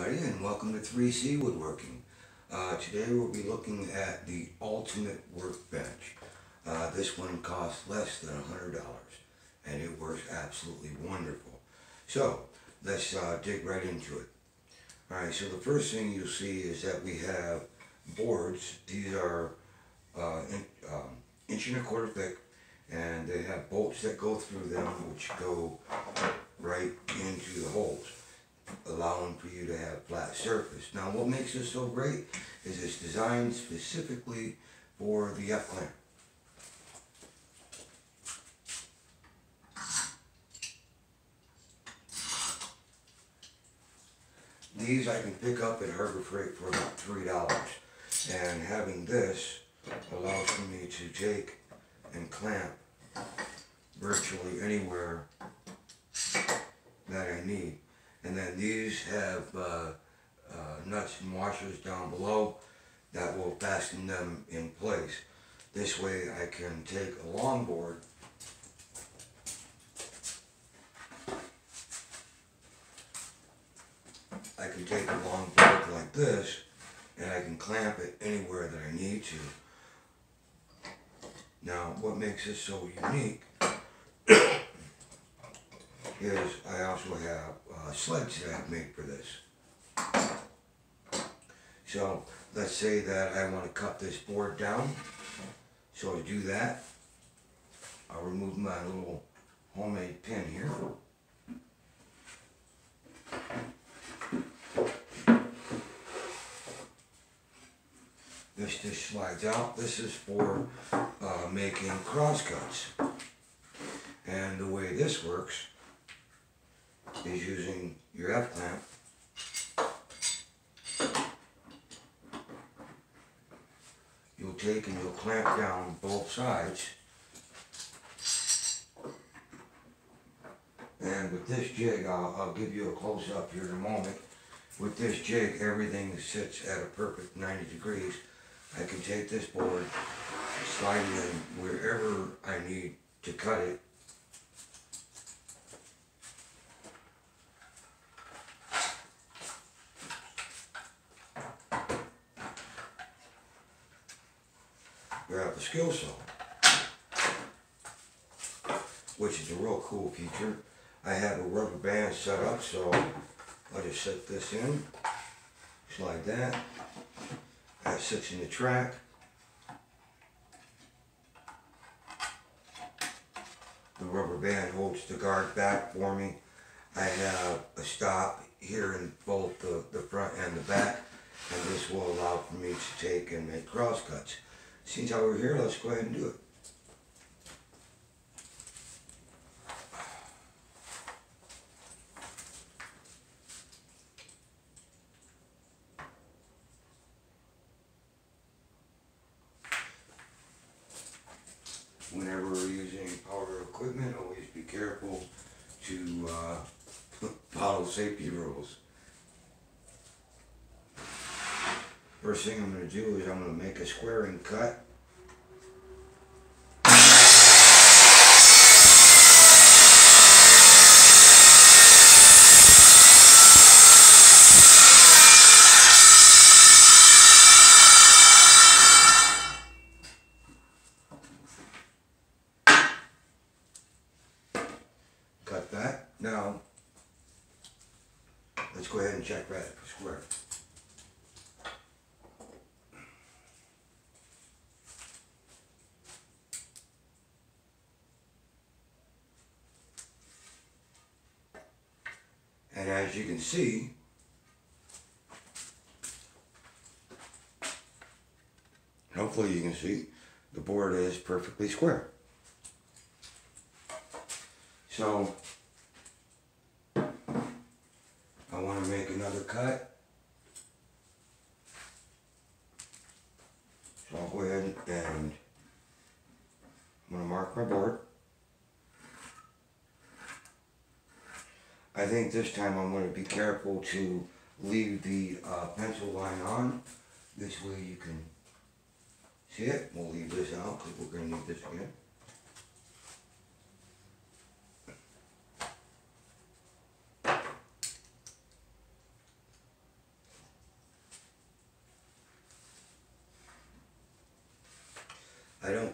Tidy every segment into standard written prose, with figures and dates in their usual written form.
everybody, and welcome to 3C Woodworking. Today we'll be looking at the ultimate workbench. This one costs less than $100 and it works absolutely wonderful. So let's dig right into it. Alright, so the first thing you'll see is that we have boards. These are inch and a quarter thick, and they have bolts that go through them which go right into the holes, allowing for you to have flat surface. Now what makes this so great is it's designed specifically for the F-clamp. These I can pick up at Harbor Freight for about $3, and having this allows for me to take and clamp virtually anywhere that I need. And then these have nuts and washers down below that will fasten them in place. This way I can take a longboard like this, and I can clamp it anywhere that I need to. Now what makes this so unique is I also have sleds that I've made for this. So let's say that I want to cut this board down. So to do that, I'll remove my little homemade pin here. This just slides out. This is for making cross cuts. And the way this works is using your F-clamp. You'll take and you'll clamp down both sides. And with this jig, I'll give you a close-up here in a moment. With this jig, everything sits at a perfect 90 degrees. I can take this board, slide it in wherever I need to cut it. Grab the skill saw, which is a real cool feature. I have a rubber band set up, so I'll just set this in, slide that. That sits in the track. The rubber band holds the guard back for me. I have a stop here in both the front and the back, and this will allow for me to take and make cross cuts. Since we're here, let's go ahead and do it. Whenever we're using power equipment, always be careful to follow safety rules. First thing I'm going to do is I'm going to make a squaring cut. Cut that. Now, let's go ahead and check that for square. And as you can see, hopefully you can see, the board is perfectly square. So, I want to make another cut. So I'll go ahead and I'm going to mark my board. I think this time I'm going to be careful to leave the pencil line on. This way you can see it. We'll leave this out because we're going to need this again.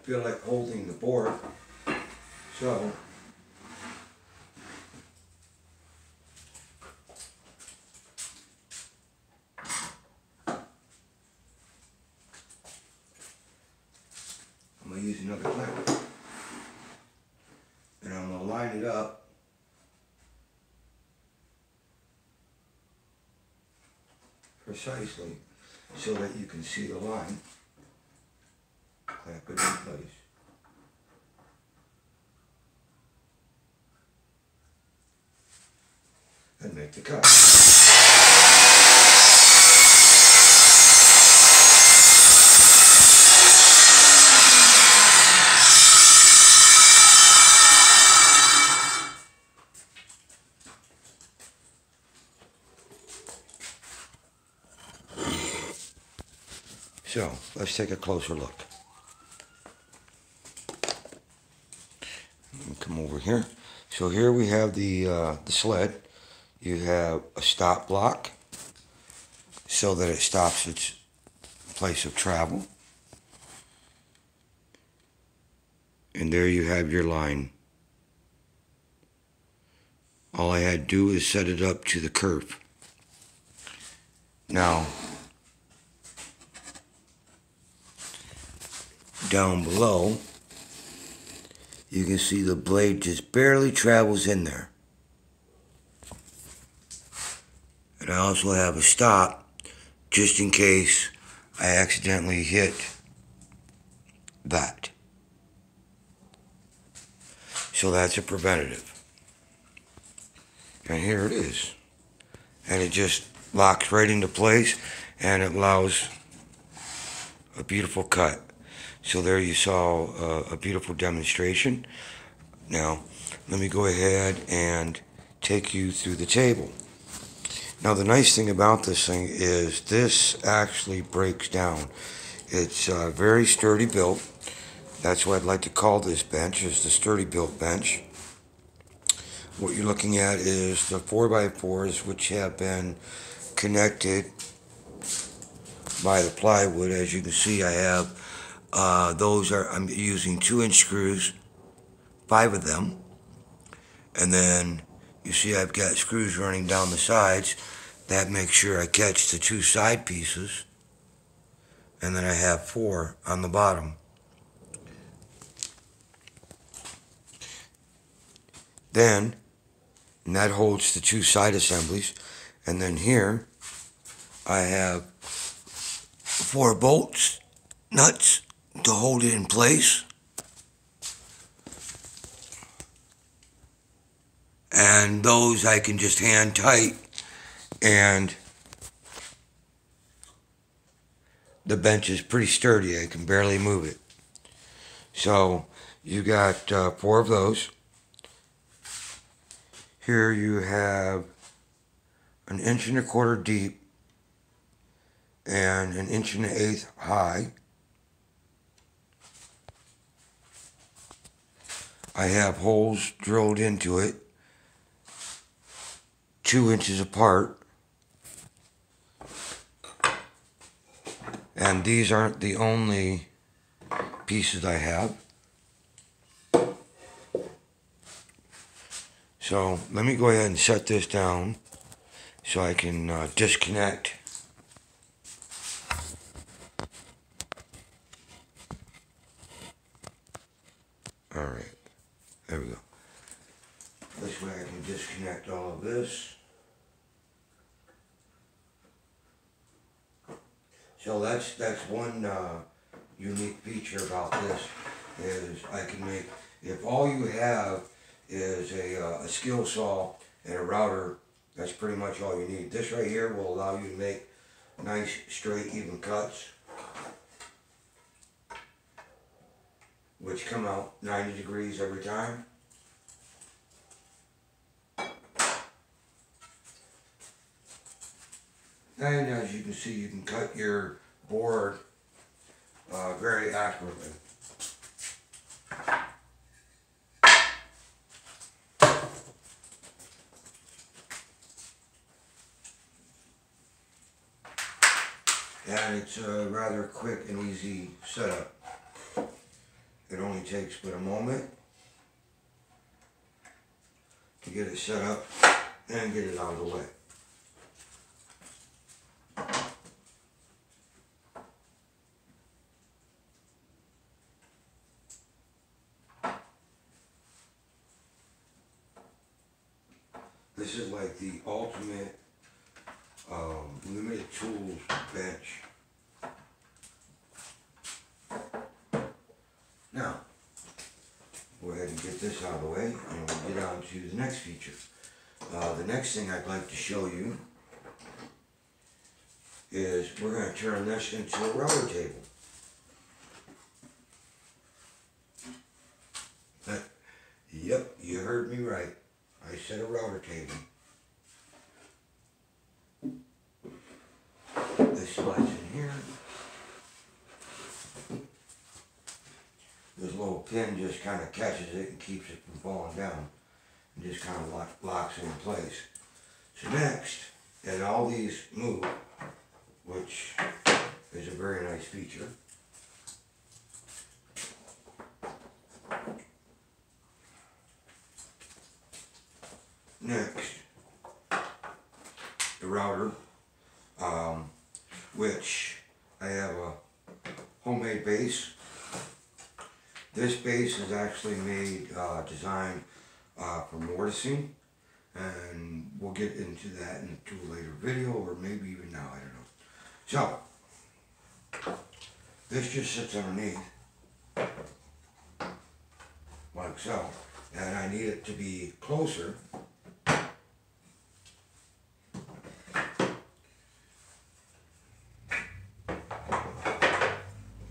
feel like holding the board. So I'm going to use another clamp. And I'm going to line it up precisely so that you can see the line. Clamp it in place. And make the cut. So, let's take a closer look. Let me come over here. So here we have the sled. You have a stop block so that it stops its place of travel. And there you have your line. All I had to do is set it up to the curve. Now, down below, you can see the blade just barely travels in there. And I also have a stop just in case I accidentally hit that. So that's a preventative. And here it is. And it just locks right into place and it allows a beautiful cut. So there you saw a beautiful demonstration. Now, let me go ahead and take you through the table. Now, the nice thing about this thing is this actually breaks down. It's very sturdy built. That's what I'd like to call this bench, is the sturdy built bench. What you're looking at is the 4x4s, which have been connected by the plywood. As you can see, I have I'm using 2-inch screws, 5 of them. And then you see I've got screws running down the sides. That makes sure I catch the 2 side pieces. And then I have 4 on the bottom. Then, and that holds the 2 side assemblies. And then here, I have 4 bolts, nuts, to hold it in place. And those I can just hand tight, and the bench is pretty sturdy. I can barely move it. So you got 4 of those. Here you have 1 1/4 inch deep and 1 1/8 inch high. I have holes drilled into it 2 inches apart. And these aren't the only pieces I have. So let me go ahead and set this down so I can disconnect. Alright, there we go. This way I can disconnect all of this. So that's one unique feature about this, is I can make, if all you have is a skill saw and a router, that's pretty much all you need. This right here will allow you to make nice, straight, even cuts, which come out 90 degrees every time. And as you can see, you can cut your board very accurately. And it's a rather quick and easy setup. It only takes but a moment to get it set up and get it out of the way. This is like the ultimate limited tools bench. Now, go ahead and get this out of the way and we'll get on to the next feature. The next thing I'd like to show you is we're going to turn this into a router table. Yep, you heard me right. I said a router table. This slides in here. This little pin just kind of catches it and keeps it from falling down. And just kind of locks it in place. So next, and all these move, which is a very nice feature. Next, the router, which I have a homemade base. This base is actually made, designed for mortising, and we'll get into that into a later video, or maybe even now, I don't know. So, this just sits underneath, like so, and I need it to be closer.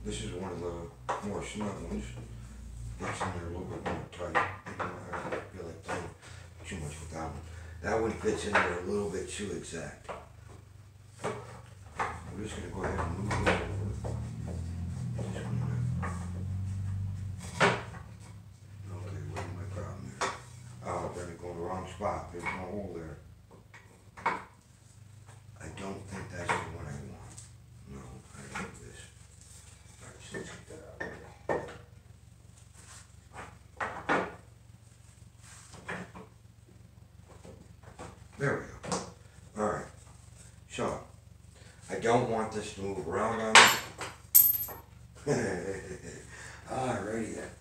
This is one of the more snug ones. Gets in there a little bit more tight. I feel like playing too much with that one. That one fits in there a little bit too exact. We're just going to go ahead and move this over. Okay, where's my problem here? Oh, I'm going to go in the wrong spot. There's no hole there. I don't think that's the one I want. No, I don't. Let's get that out of there. There we go. Alright. So, I don't want this to move around on me. Alrighty then.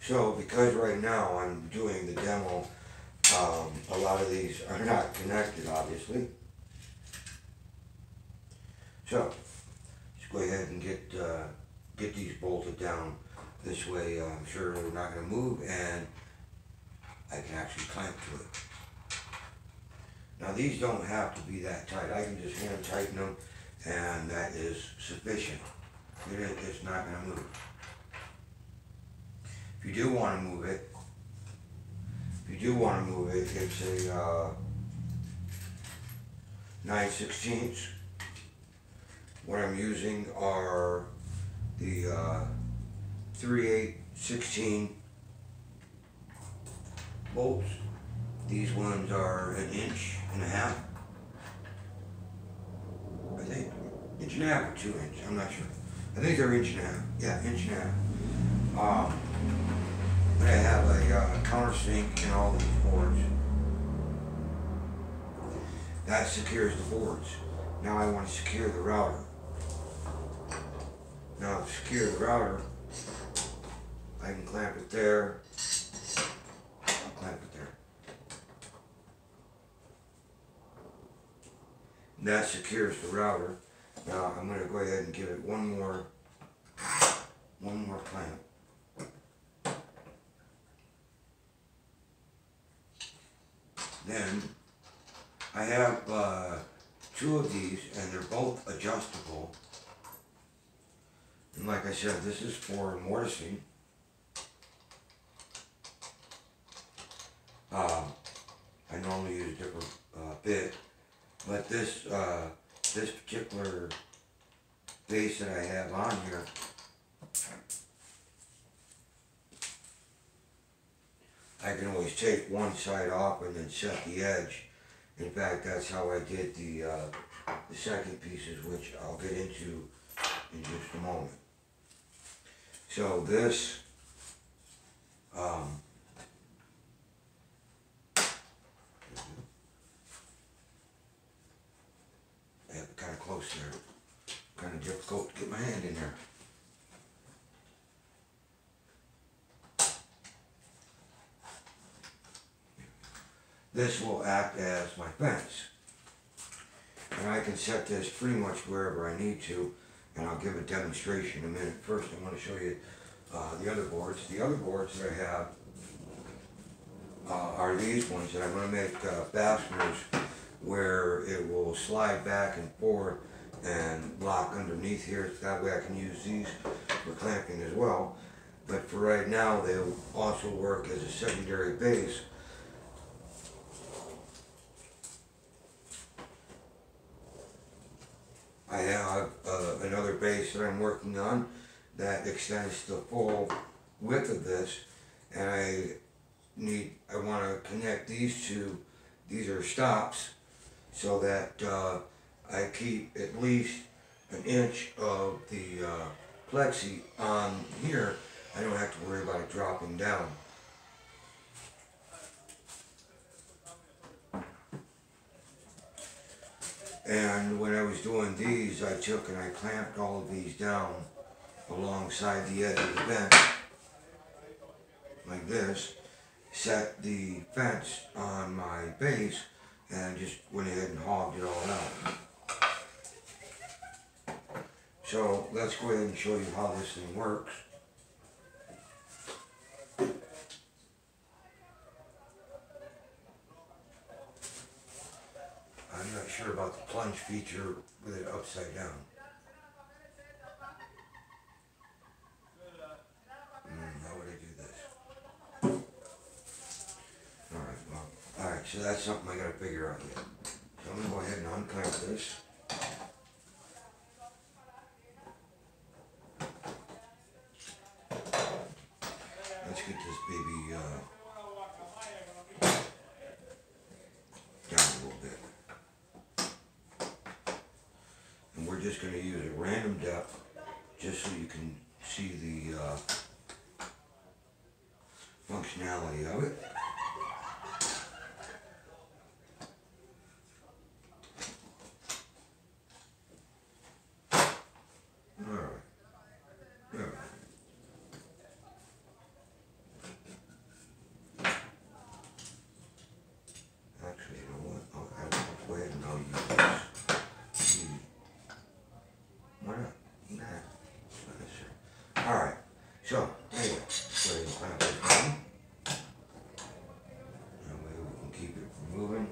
So, because right now I'm doing the demo, a lot of these are not connected, obviously. So, let's go ahead and get these bolted down. This way, I'm sure they're not going to move, and I can actually clamp to it. Now, these don't have to be that tight. I can just hand tighten them, and that is sufficient. It's not going to move. If you do want to move it, it's a 9/16. What I'm using are the 3/8/16 bolts. These ones are 1.5 inches. I think 1.5 inches or 2 inches. I'm not sure. I think they're 1.5 inches. Yeah, 1.5 inches. But I have a countersink in all these boards. That secures the boards. Now I want to secure the router. Now to secure the router, I can clamp it there. I'll clamp it there. And that secures the router. Now I'm going to go ahead and give it one more clamp. Then I have 2 of these, and they're both adjustable. And like I said, this is for mortising. I normally use a different bit, but this particular base that I have on here, I can always take one side off and then set the edge, In fact, that's how I did the second pieces, which I'll get into in just a moment. So this, I have kind of close there, kind of difficult to get my hand in there. This will act as my fence. And I can set this pretty much wherever I need to, and I'll give a demonstration in a minute. First, I want to show you the other boards. The other boards that I have are these ones that I'm going to make fasteners where it will slide back and forth and lock underneath here. That way I can use these for clamping as well. But for right now, they'll also work as a secondary base. I have another base that I'm working on that extends the full width of this, and I want to connect these two. These are stops, so that I keep at least an inch of the plexi on here. I don't have to worry about it dropping down. And when I was doing these, I took and I clamped all of these down alongside the edge of the bench, like this, set the fence on my base, and just went ahead and hogged it all out. So let's go ahead and show you how this thing works. I'm not sure about the plunge feature with it upside down. How would I do this? Alright, well, alright, so that's something I gotta figure out yet. So I'm gonna go ahead and unclamp this. Let's get this baby down a little bit. And we're just going to use a random depth just so you can see the functionality of it. Alright. Alright. Actually, you know what? I'll go ahead and I'll use this. Why not? Nah, it's not necessary. Alright, so anyway, go ahead and clamp this down. That way we can keep it from moving.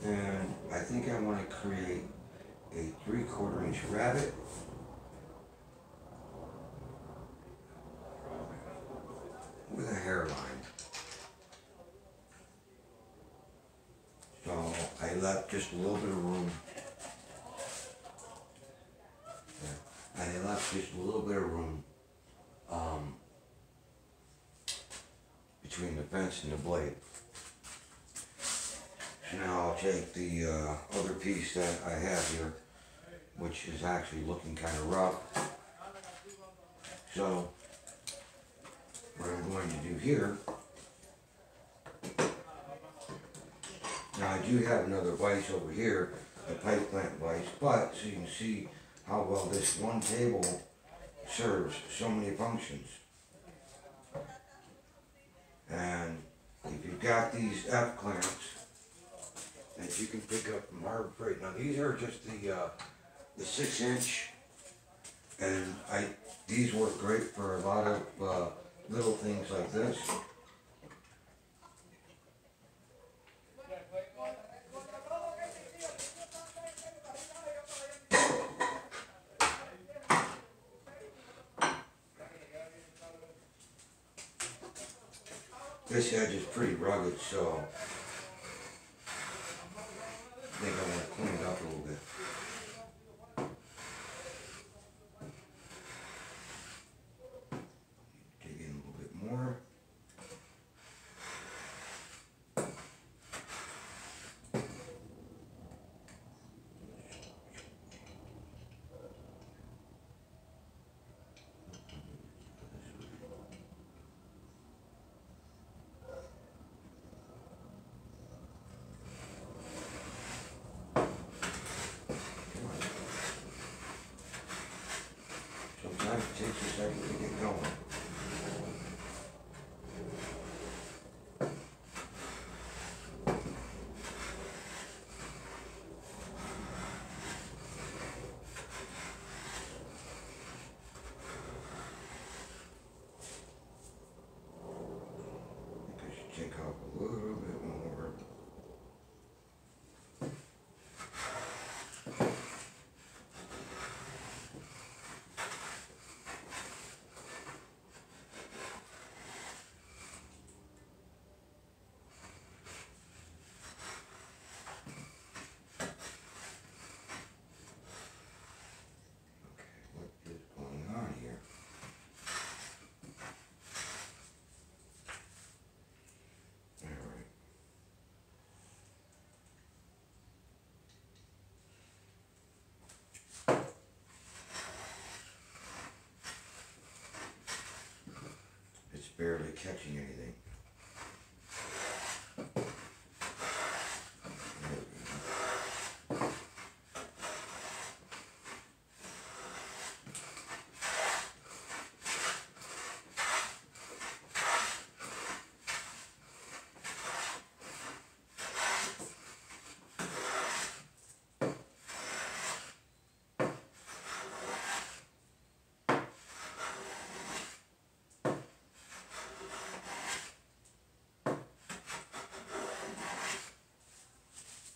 And I think I want to create a 3/4 inch rabbet. With a hairline. So I left just a little bit of room. Yeah, I left just a little bit of room between the fence and the blade. So now I'll take the other piece that I have here, which is actually looking kind of rough. So what I'm going to do here, now I do have another vise over here, a pipe clamp vise, but so you can see how well this one table serves so many functions. And if you've got these F clamps that you can pick up from Harbor Freight, now these are just the 6-inch, and these work great for a lot of little things like this. This edge is pretty rugged, so I think I want to clean it up a little bit. barely catching anything.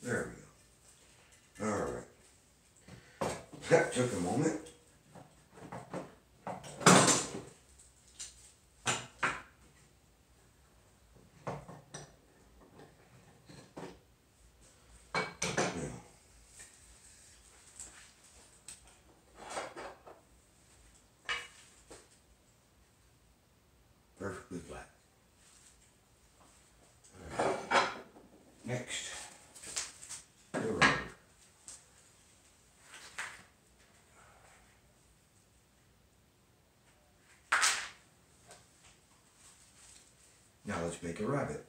There we go. Alright. That took a moment. Perfectly flat. Alright. Next, the rubber. Now let's make a rabbit.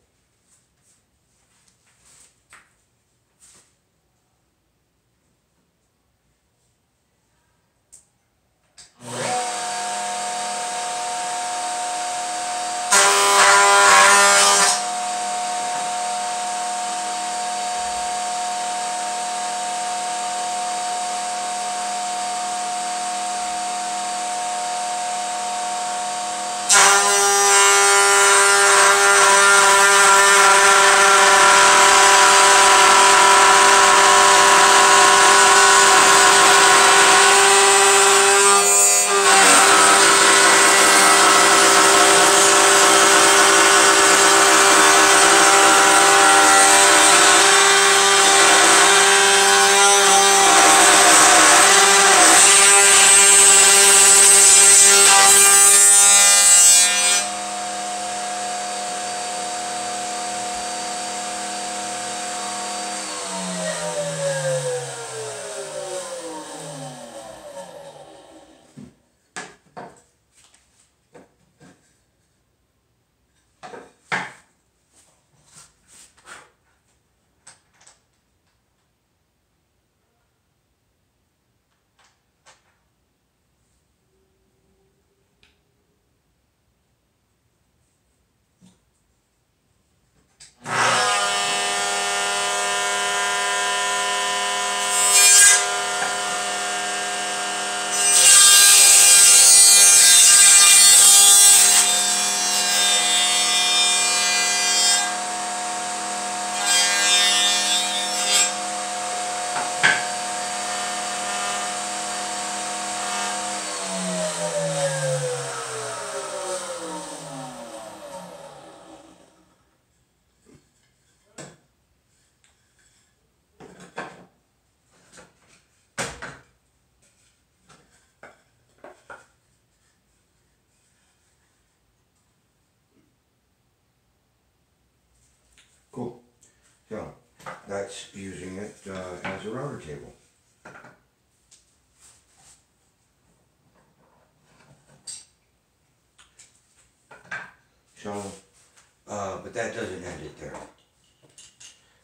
Cool. So, that's using it as a router table. So, but that doesn't end it there.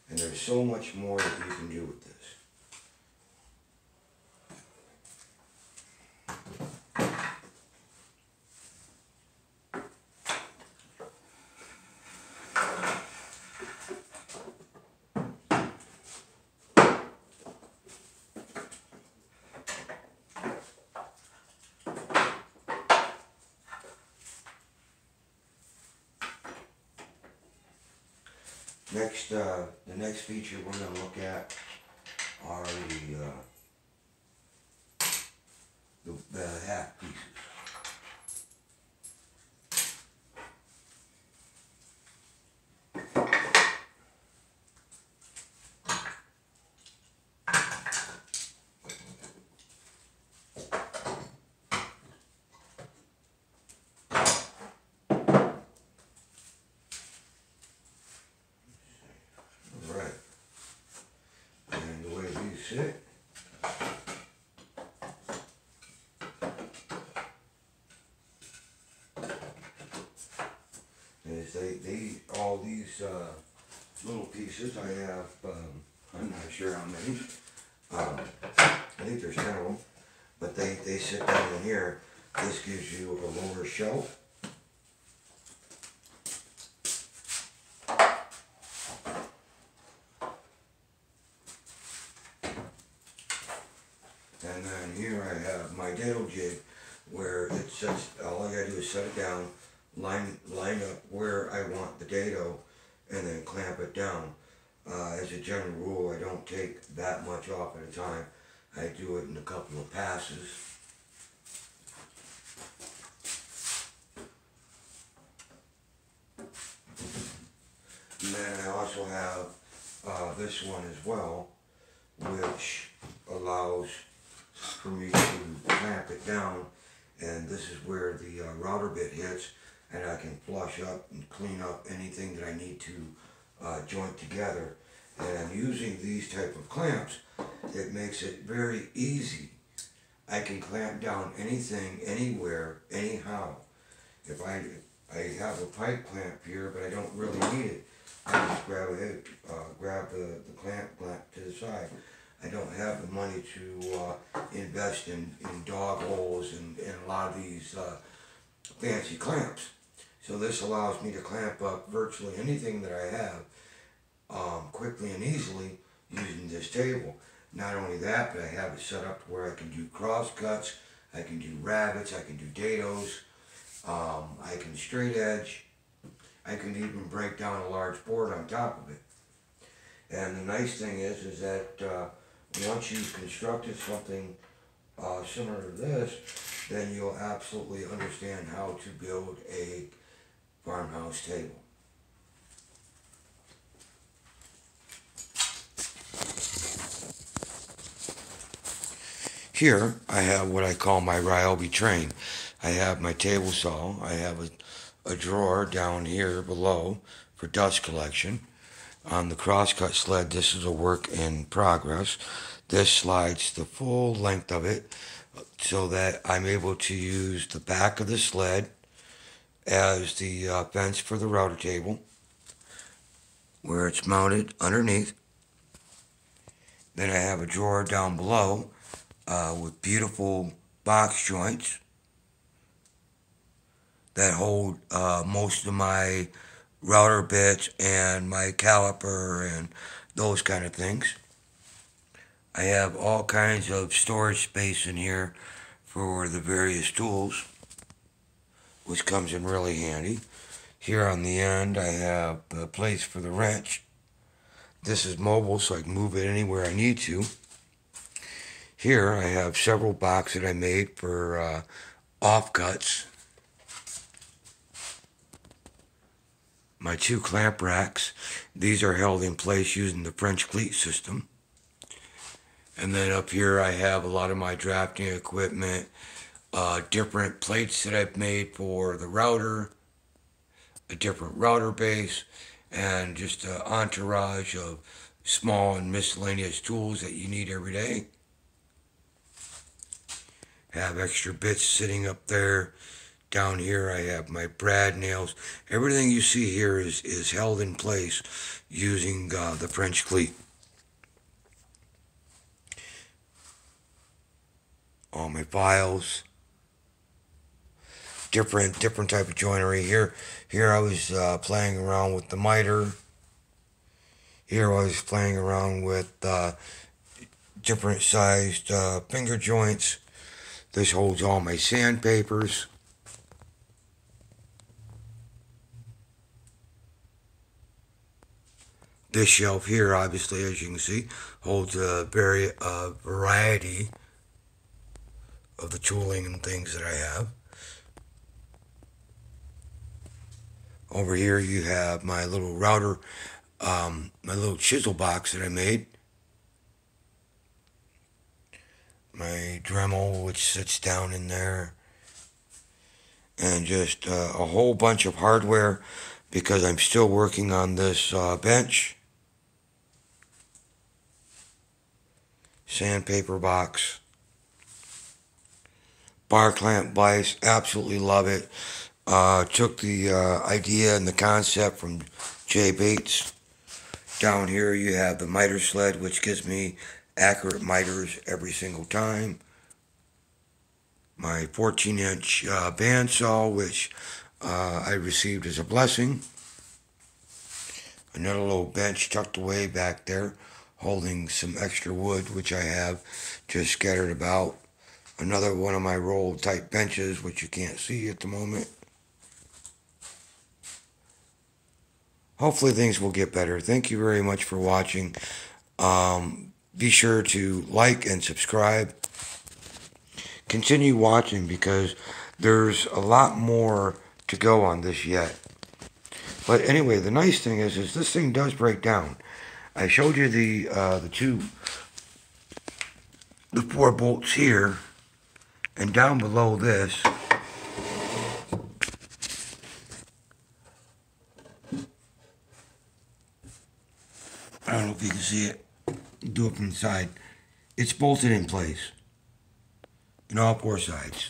And there's so much more that you can do with this. Next, the next feature we're going to look at are the half pieces. Alright, and the way these sit, these little pieces. I have, I'm not sure how many. I think there's 10 of them, but they sit down in here. This gives you a lower shelf. And then here I have my dado jig, where it sets, all I gotta do is set it down, line up where I want the dado, and then clamp it down. As a general rule, I don't take that much off at a time. I do it in a couple of passes. And then I also have this one as well, which allows for me to clamp it down, and this is where the router bit hits, and I can flush up and clean up anything that I need to joint together. And using these type of clamps, it makes it very easy. I can clamp down anything, anywhere, anyhow. If I have a pipe clamp here, but I don't really need it, I just grab the clamp to the side. I don't have the money to invest in dog holes and a lot of these fancy clamps. So this allows me to clamp up virtually anything that I have quickly and easily using this table. Not only that, but I have it set up to where I can do cross cuts, I can do rabbits, I can do dados, I can straight edge, I can even break down a large board on top of it. And the nice thing is that once you've constructed something similar to this, then you'll absolutely understand how to build a farmhouse table. Here I have what I call my Ryobi train. I have my table saw, I have a drawer down here below for dust collection. On the crosscut sled, this is a work in progress. This slides the full length of it so that I'm able to use the back of the sled as the bench for the router table, where it's mounted underneath. Then I have a drawer down below with beautiful box joints that hold most of my router bits and my caliper and those kind of things. I have all kinds of storage space in here for the various tools, which comes in really handy. Here on the end I have a place for the wrench. This is mobile, so I can move it anywhere I need to. Here I have several boxes that I made for offcuts. My 2 clamp racks, these are held in place using the French cleat system. And then up here I have a lot of my drafting equipment, different plates that I've made for the router, a different router base, and just an entourage of small and miscellaneous tools that you need every day. Have extra bits sitting up there. Down here I have my brad nails. Everything you see here is held in place using the French cleat. All my files. Different type of joinery. Here I was playing around with the miter. Here I was playing around with different sized finger joints. This holds all my sandpapers. This shelf here, obviously, as you can see, holds a variety of the tooling and things that I have. Over here you have my little router, my little chisel box that I made. My Dremel, which sits down in there. And just a whole bunch of hardware because I'm still working on this bench. Sandpaper box. Bar clamp vise, absolutely love it. Took the idea and the concept from J-baits. Down here you have the miter sled, which gives me accurate miters every single time. My 14-inch bandsaw, which I received as a blessing. Another little bench tucked away back there, holding some extra wood, which I have just scattered about. Another one of my roll type benches, which you can't see at the moment. Hopefully things will get better. Thank you very much for watching. Be sure to like and subscribe. Continue watching because there's a lot more to go on this yet. But anyway, the nice thing is this thing does break down. I showed you the 4 bolts here, and down below this, I don't know if you can see it. Do it from the side. It's bolted in place in all 4 sides.